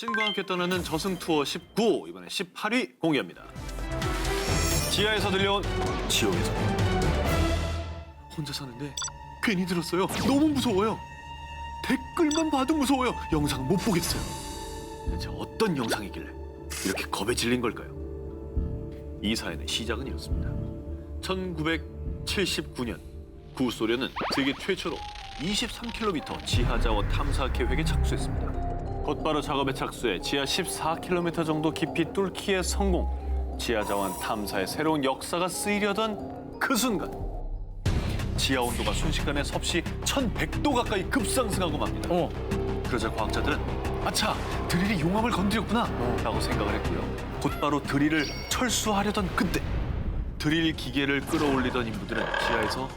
신과 함께 떠나는 저승 투어 19, 이번에 18위 공개합니다. 지하에서 들려온 지옥의 소리. 혼자 사는데 괜히 들었어요. 너무 무서워요. 댓글만 봐도 무서워요. 영상 못 보겠어요. 대체 어떤 영상이길래 이렇게 겁에 질린 걸까요? 이 사연의 시작은 이렇습니다. 1979년 구소련은 세계 최초로 23km 지하 자원 탐사 계획에 착수했습니다. 곧바로 작업에 착수해 지하 14km 정도 깊이 뚫기에 성공. 지하 자원 탐사의 새로운 역사가 쓰이려던 그 순간 지하 온도가 순식간에 섭씨 1100도 가까이 급상승하고 맙니다. 그러자 과학자들은 아차, 드릴이 용암을 건드렸구나 라고 생각을 했고요. 곧바로 드릴을 철수하려던 그때 드릴 기계를 끌어올리던 인부들은 지하에서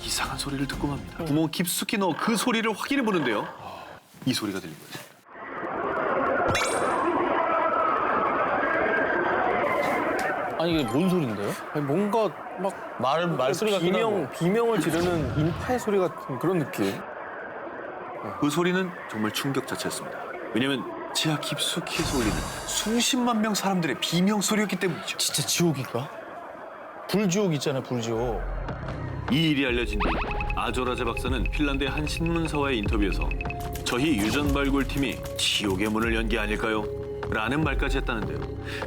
이상한 소리를 듣고 맙니다. 구멍 깊숙이 넣어 그 소리를 확인해 보는데요. 이 소리가 들린 거예요. 아니 이게 뭔 소린데요? 아니, 뭔가 막 말소리 같긴 하고. 비명을 지르는 인파의 소리 같은 그런 느낌. 그 소리는 정말 충격 자체였습니다. 왜냐면 지하 깊숙이에서 울리는 수십만 명 사람들의 비명 소리였기 때문이죠. 진짜 지옥인가? 불지옥 있잖아요, 불지옥. 이 일이 알려진 뒤 아조라제 박사는 핀란드의 한 신문사와의 인터뷰에서 저희 유전 발굴팀이 지옥의 문을 연 게 아닐까요? 라는 말까지 했다는데요.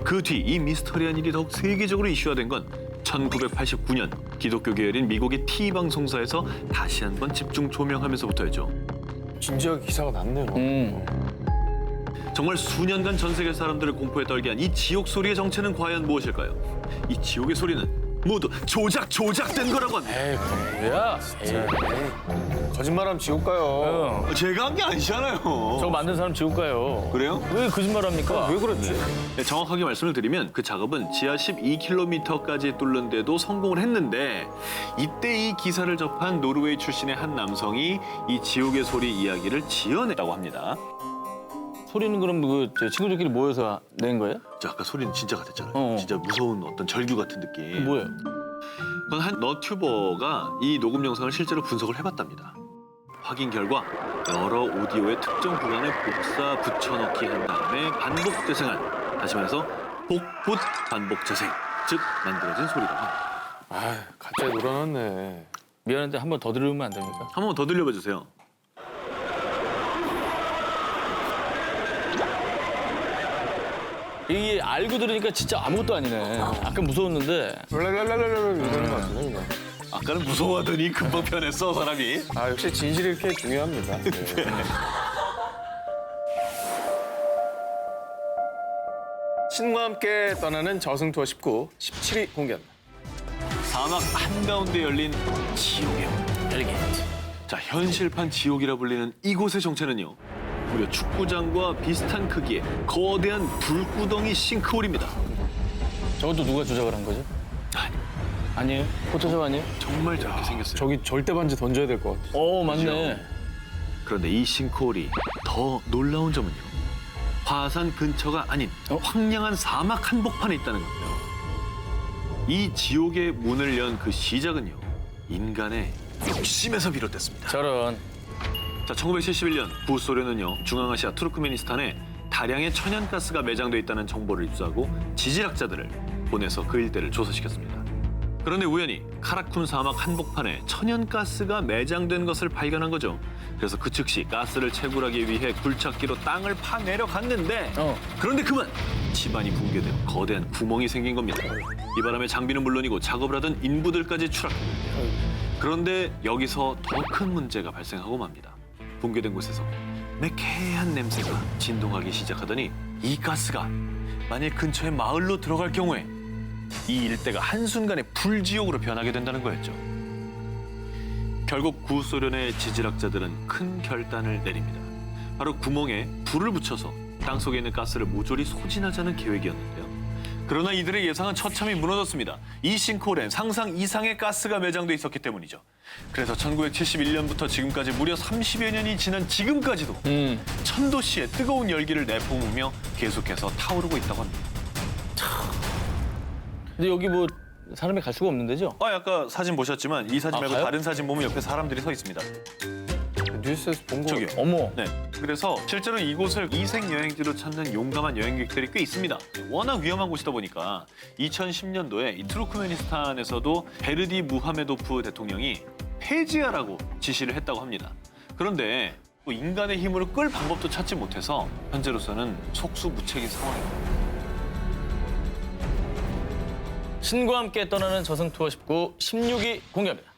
그 뒤 이 미스터리한 일이 더욱 세계적으로 이슈화된 건 1989년 기독교 계열인 미국의 T방송사에서 다시 한번 집중 조명하면서부터였죠. 진지하게 기사가 났네요. 정말 수년간 전 세계 사람들을 공포에 떨게 한 이 지옥 소리의 정체는 과연 무엇일까요? 이 지옥의 소리는 모두 조작된 거라고 합니다. 에이, 그럼 뭐야? 거짓말하면 지옥 가요. 제가 한 게 아니잖아요. 저거 만든 사람 지옥 가요. 그래요? 왜 거짓말합니까? 왜 그랬지? 네, 정확하게 말씀을 드리면 그 작업은 지하 12km까지 뚫는데도 성공을 했는데 이때 이 기사를 접한 노르웨이 출신의 한 남성이 이 지옥의 소리 이야기를 지어냈다고 합니다. 소리는 그럼 그 친구들끼리 모여서 낸 거예요? 자, 아까 소리는 진짜 같았잖아요. 진짜 무서운 어떤 절규 같은 느낌. 뭐예요? 그건 한 너튜버가 이 녹음 영상을 실제로 분석을 해봤답니다. 확인 결과 여러 오디오의 특정 구간을 복사 붙여넣기 한 다음에 반복 재생한, 다시 말해서 복붙 반복 재생, 즉 만들어진 소리라고 합니다. 아, 갑자기 놀아놨네. 미안한데 한 번 더 들으면 안 됩니까? 한 번 더 들려봐 주세요. 이게 알고 들으니까 진짜 아무것도 아니네. 아까 무서웠는데. 랄랄랄랄랄 이러는 것 같은데 그냥. 아까는 무서워하더니 금방 편했어, 사람이. 아, 역시 진실이 이렇게 중요합니다. 네. 신과 함께 떠나는 저승 투어 19, 17위 공개합니다. 사막 한가운데 열린 지옥의 문. 엘리게이트. 자, 현실판 지옥이라 불리는 이곳의 정체는요. 무려 축구장과 비슷한 크기의 거대한 불구덩이 싱크홀입니다. 저것도 누가 조작을 한 거죠? 아니, 아니에요? 포토샵 아니에요? 정말 저렇게 생겼어요. 저기 절대 반지 던져야 될 것 같아. 맞네. 그런데 이 싱크홀이 더 놀라운 점은요. 화산 근처가 아닌 황량한 사막 한복판에 있다는 겁니다. 이 지옥의 문을 연 그 시작은요. 인간의 욕심에서 비롯됐습니다. 저런. 자, 1971년 구소련은요. 중앙아시아 투르크메니스탄에 다량의 천연가스가 매장돼 있다는 정보를 입수하고 지질학자들을 보내서 그 일대를 조사시켰습니다. 그런데 우연히 카라쿤 사막 한복판에 천연가스가 매장된 것을 발견한 거죠. 그래서 그 즉시 가스를 채굴하기 위해 굴착기로 땅을 파내려 갔는데 그런데 그만 집안이 붕괴되어 거대한 구멍이 생긴 겁니다. 이 바람에 장비는 물론이고 작업을 하던 인부들까지 추락했는데요. 그런데 여기서 더 큰 문제가 발생하고 맙니다. 붕괴된 곳에서 매캐한 냄새가 진동하기 시작하더니 이 가스가 만약 근처의 마을로 들어갈 경우에 이 일대가 한순간에 불지옥으로 변하게 된다는 거였죠. 결국 구소련의 지질학자들은 큰 결단을 내립니다. 바로 구멍에 불을 붙여서 땅속에 있는 가스를 모조리 소진하자는 계획이었는데요. 그러나 이들의 예상은 처참히 무너졌습니다. 이 싱크홀엔 상상 이상의 가스가 매장돼 있었기 때문이죠. 그래서 1971년부터 지금까지 무려 30여 년이 지난 지금까지도 천도씨의 뜨거운 열기를 내뿜으며 계속해서 타오르고 있다고 합니다. 근데 여기 뭐 사람이 갈 수가 없는 데죠? 아까 사진 보셨지만 이 사진 말고 가요? 다른 사진 보면 옆에 사람들이 서 있습니다. 뉴스에서 본 거. 저기요. 어머. 네. 그래서 실제로 이곳을 이색 여행지로 찾는 용감한 여행객들이 꽤 있습니다. 워낙 위험한 곳이다 보니까 2010년도에 이 투르크메니스탄에서도 베르디 무하메도프 대통령이 폐지하라고 지시를 했다고 합니다. 그런데 또 인간의 힘으로 끌 방법도 찾지 못해서 현재로서는 속수무책인 상황입니다. 신과 함께 떠나는 저승 투어 19, 16위 공개합니다.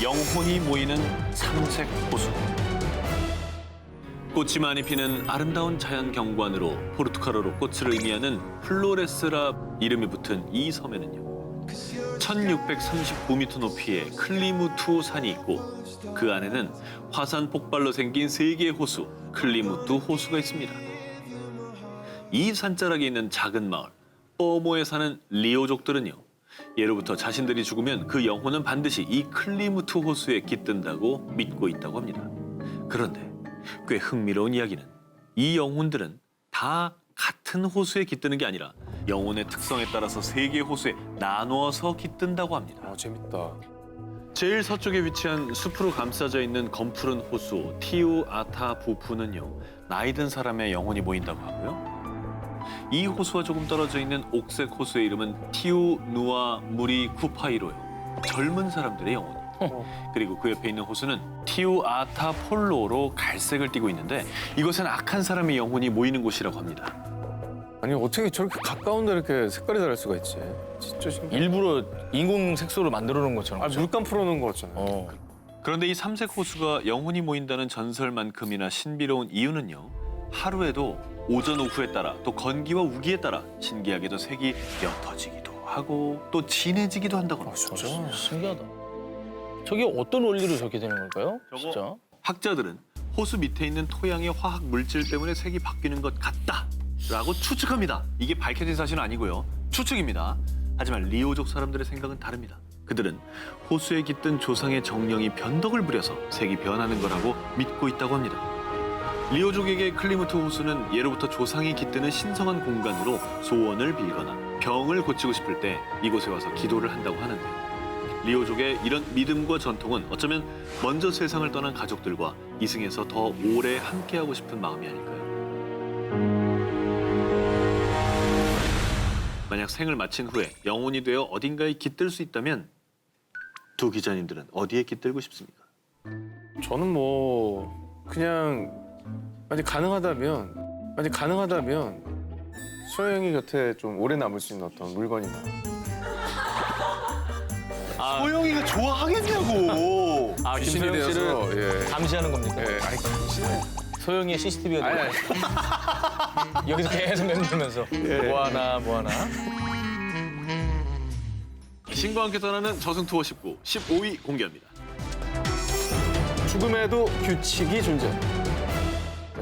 영혼이 모이는 삼색 호수. 꽃이 많이 피는 아름다운 자연 경관으로 포르투갈어로 꽃을 의미하는 플로레스라 이름이 붙은 이 섬에는요. 1639m 높이의 클리무투 산이 있고 그 안에는 화산 폭발로 생긴 세 개의 호수, 클리무투 호수가 있습니다. 이 산자락에 있는 작은 마을, 뽀모에 사는 리오족들은요. 예로부터 자신들이 죽으면 그 영혼은 반드시 이 클리무투 호수에 깃든다고 믿고 있다고 합니다. 그런데 꽤 흥미로운 이야기는 이 영혼들은 다 같은 호수에 깃드는 게 아니라 영혼의 특성에 따라서 세 개의 호수에 나누어서 깃든다고 합니다. 아, 재밌다. 제일 서쪽에 위치한 숲으로 감싸져 있는 검푸른 호수 티우아타부푸는요. 나이 든 사람의 영혼이 모인다고 하고요. 이 호수와 조금 떨어져 있는 옥색 호수의 이름은 티우누아 무리 쿠파이로요. 젊은 사람들의 영혼. 그리고 그 옆에 있는 호수는 티우아타폴로로 갈색을 띠고 있는데 이곳은 악한 사람의 영혼이 모이는 곳이라고 합니다. 아니 어떻게 저렇게 가까운데 이렇게 색깔이 다를 수가 있지? 진짜 신기해. 일부러 인공 색소를 만들어 놓은 것처럼. 아 그렇죠? 물감 풀어놓은 거 같잖아요. 어. 그런데 이 삼색 호수가 영혼이 모인다는 전설만큼이나 신비로운 이유는요. 하루에도 오전 오후에 따라 또 건기와 우기에 따라 신기하게도 색이 옅어지기도 하고 또 진해지기도 한다고 합니다. 진짜? 신기하다. 저게 어떤 원리로 저렇게 되는 걸까요? 진짜. 학자들은 호수 밑에 있는 토양의 화학 물질 때문에 색이 바뀌는 것 같다라고 추측합니다. 이게 밝혀진 사실은 아니고요. 추측입니다. 하지만 리오족 사람들의 생각은 다릅니다. 그들은 호수에 깃든 조상의 정령이 변덕을 부려서 색이 변하는 거라고 믿고 있다고 합니다. 리오족에게 클리무트 호수는 예로부터 조상이 깃드는 신성한 공간으로 소원을 빌거나 병을 고치고 싶을 때 이곳에 와서 기도를 한다고 하는데요. 리오족의 이런 믿음과 전통은 어쩌면 먼저 세상을 떠난 가족들과 이승에서 더 오래 함께하고 싶은 마음이 아닐까요? 만약 생을 마친 후에 영혼이 되어 어딘가에 깃들 수 있다면 두 기자님들은 어디에 깃들고 싶습니까? 저는 뭐 그냥 만약 가능하다면 소영이 곁에 좀 오래 남을 수 있는 어떤 물건이나. 소영이가 좋아하겠냐고. 아, 귀신이 김소영 씨를 되어서 예. 감시하는 겁니까? 예, 아니 귀신. 소영이의 CCTV가 아니, 여기서 계속 맴돌면서 뭐하나. 신과 함께 떠나는 저승 투어 19, 15위 공개합니다. 죽음에도 규칙이 존재합니다.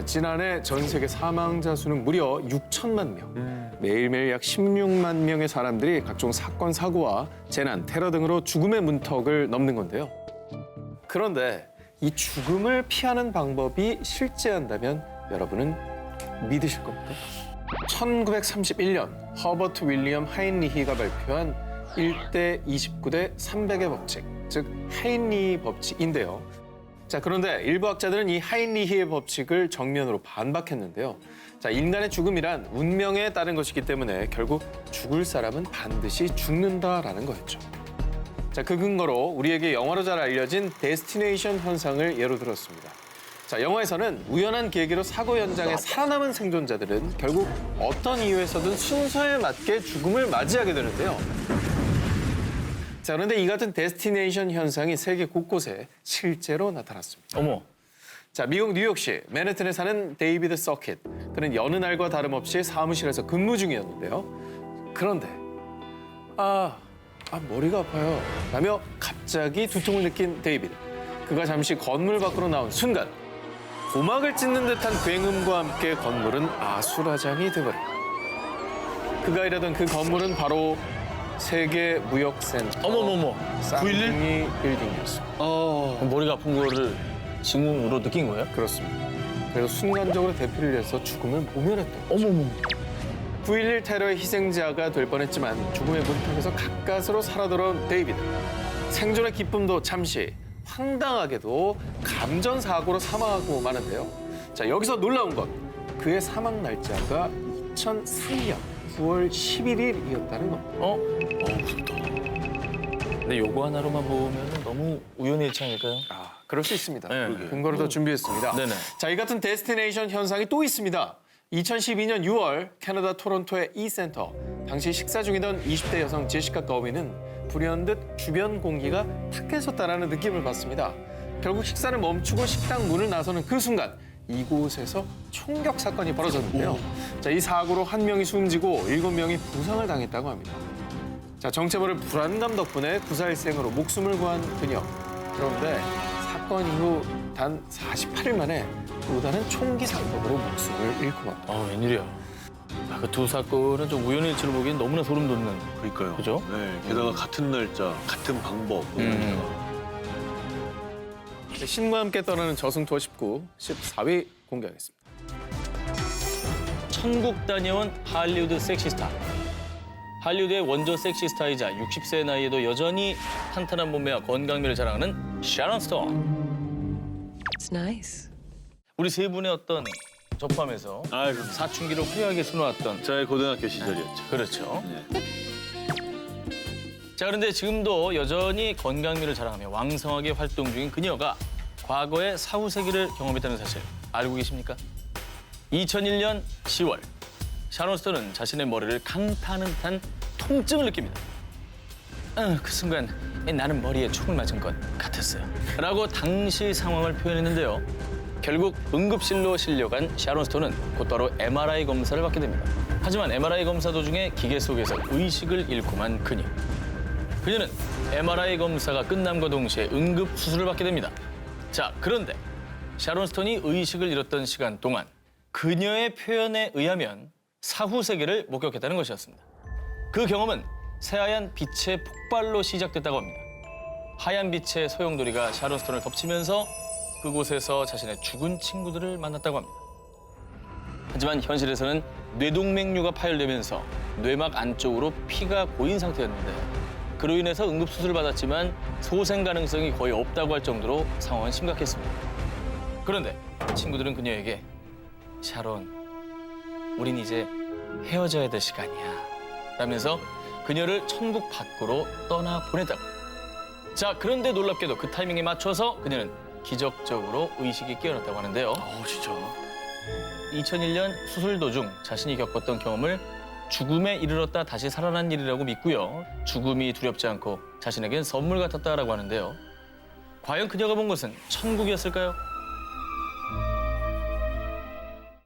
지난해 전 세계 사망자 수는 무려 6천만 명. 매일매일 약 16만 명의 사람들이 각종 사건, 사고와 재난, 테러 등으로 죽음의 문턱을 넘는 건데요. 그런데 이 죽음을 피하는 방법이 실제한다면 여러분은 믿으실 겁니까? 1931년 허버트 윌리엄 하인리히가 발표한 1대 29대 300의 법칙, 즉 하인리히 법칙인데요. 자, 그런데 일부 학자들은 이 하인리히의 법칙을 정면으로 반박했는데요. 자, 인간의 죽음이란 운명에 따른 것이기 때문에 결국 죽을 사람은 반드시 죽는다라는 거였죠. 자, 그 근거로 우리에게 영화로 잘 알려진 데스티네이션 현상을 예로 들었습니다. 자, 영화에서는 우연한 계기로 사고 현장에 살아남은 생존자들은 결국 어떤 이유에서든 순서에 맞게 죽음을 맞이하게 되는데요. 자, 그런데 이 같은 데스티네이션 현상이 세계 곳곳에 실제로 나타났습니다. 어머. 자, 미국 뉴욕시 맨해튼에 사는 데이비드 서킷. 그는 여느 날과 다름없이 사무실에서 근무 중이었는데요. 그런데 머리가 아파요 라며 갑자기 두통을 느낀 데이비드. 그가 잠시 건물 밖으로 나온 순간 고막을 찢는 듯한 굉음과 함께 건물은 아수라장이 돼버립니다. 그가 일하던 그 건물은 바로 세계 무역센터 어머머머. 911 빌딩이었습니다. 머리가 아픈 거를 징후로 느낀 거예요? 그렇습니다. 그래서 순간적으로 대피를 해서 죽음을 모면했던 거죠. 어머머. 9.11 테러의 희생자가 될 뻔했지만 죽음의 문턱에서 가까스로 살아 돌아온 데이비드. 생존의 기쁨도 잠시 황당하게도 감전 사고로 사망하고 마는데요. 자, 여기서 놀라운 건 그의 사망 날짜가 2003년 9월 11일이었다는 겁니다. 무섭다. 근데 요거 하나로만 보면 너무 우연의 일치 아닐까요? 그럴 수 있습니다. 네. 근거를 더 준비했습니다. 네네. 자, 이 같은 데스티네이션 현상이 또 있습니다. 2012년 6월 캐나다 토론토의 이 센터. 당시 식사 중이던 20대 여성 제시카 거비는 불현듯 주변 공기가 탁해졌다라는 느낌을 받습니다. 결국 식사를 멈추고 식당 문을 나서는 그 순간 이곳에서 총격 사건이 벌어졌는데요. 자, 이 사고로 한 명이 숨지고 7명이 부상을 당했다고 합니다. 자, 정체모를 불안감 덕분에 구사일생으로 목숨을 구한 그녀. 그런데 사건 이후 단 48일 만에 또 다른 총기 사건으로 목숨을 잃고 맙니다. 웬일이야. 그 두 사건은 좀 우연의 일치로 보기엔 너무나 소름 돋는. 그러니까요. 그죠? 네, 게다가 같은 날짜, 같은 방법. 신과 함께 떠나는 저승 투어 19, 14위 공개하겠습니다. 천국 다녀온 할리우드 섹시스타. 할리우드의 원조 섹시스타이자 60세 나이에도 여전히 탄탄한 몸매와 건강미를 자랑하는 샤론 스톤. It's nice. 우리 세 분의 어떤 저 포함해서 사춘기를 화려하게 수놓았던. 저의 고등학교 시절이었죠. 그렇죠. 자, 그런데 지금도 여전히 건강미를 자랑하며 왕성하게 활동 중인 그녀가 과거에 사후세기를 경험했다는 사실 알고 계십니까? 2001년 10월 샤론 스톤은 자신의 머리를 강타하는 듯한 통증을 느낍니다. 그 순간 나는 머리에 총을 맞은 것 같았어요. 라고 당시 상황을 표현했는데요. 결국 응급실로 실려간 샤론 스톤은 곧바로 MRI 검사를 받게 됩니다. 하지만 MRI 검사 도중에 기계 속에서 의식을 잃고 만 그녀. 그녀는 MRI 검사가 끝남과 동시에 응급 수술을 받게 됩니다. 자, 그런데 샤론 스톤이 의식을 잃었던 시간 동안 그녀의 표현에 의하면 사후세계를 목격했다는 것이었습니다. 그 경험은 새하얀 빛의 폭발로 시작됐다고 합니다. 하얀 빛의 소용돌이가 샤론 스톤을 덮치면서 그곳에서 자신의 죽은 친구들을 만났다고 합니다. 하지만 현실에서는 뇌동맥류가 파열되면서 뇌막 안쪽으로 피가 고인 상태였는데 그로 인해서 응급수술을 받았지만 소생 가능성이 거의 없다고 할 정도로 상황은 심각했습니다. 그런데 친구들은 그녀에게 샤론, 우린 이제 헤어져야 될 시간이야 라면서 그녀를 천국 밖으로 떠나보냈다고. 자, 그런데 놀랍게도 그 타이밍에 맞춰서 그녀는 기적적으로 의식이 깨어났다고 하는데요. 진짜. 2001년 수술 도중 자신이 겪었던 경험을 죽음에 이르렀다 다시 살아난 일이라고 믿고요. 죽음이 두렵지 않고 자신에겐 선물 같았다라고 하는데요. 과연 그녀가 본 것은 천국이었을까요?